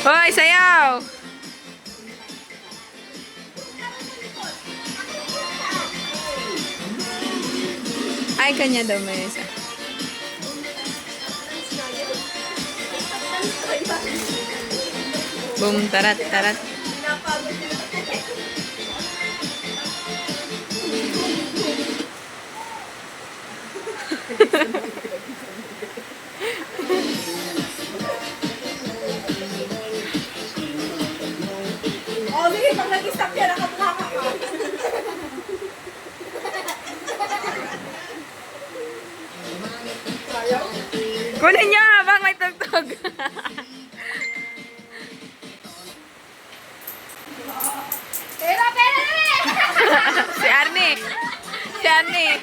Hoy, sayaw! Ay, kanya daw may isa. Boom, tarat, tarat. O, sige, pag nag-stop yan, nakapaka ka. Kunin niyo habang may tugtog. Pera, pera na rin! Si Arnie. Si Arnie.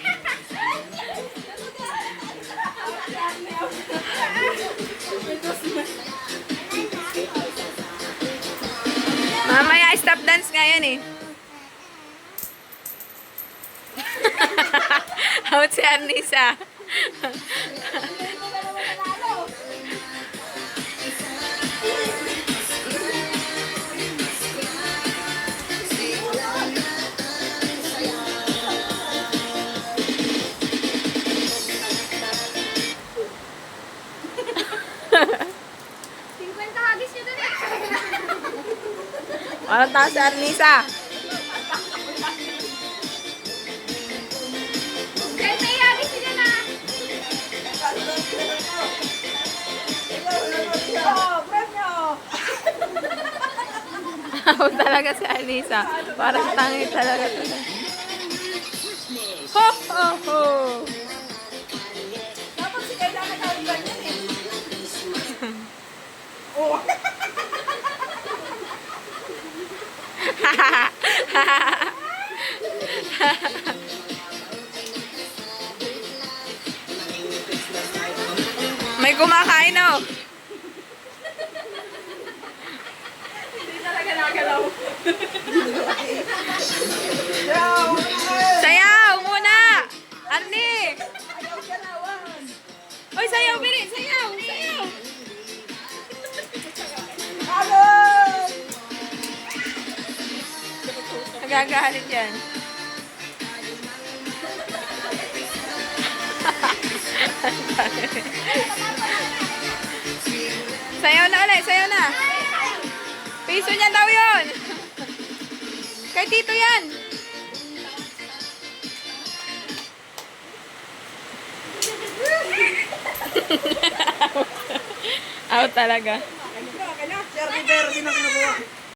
Mamaya stop dance ngayon eh. Out si Arnisa. Ano taas si Arnisa? Out talaga si Arnisa. Parang tangi talaga. Ho, ho, ho. Dapat si Kaya nakawin ba yan eh? Oh. May kumakain oh. Hindi talaga nagalaw. Sayaw muna! Arnie! Ayaw galawan. Hoy, sayaw, Biri! Sayaw! Sayaw! Agad! Nagagalit yan. Sayaw na ulit, sayaw na. Piso niya daw yun. Kay Tito yan. Out talaga. Ano ka na? Sir,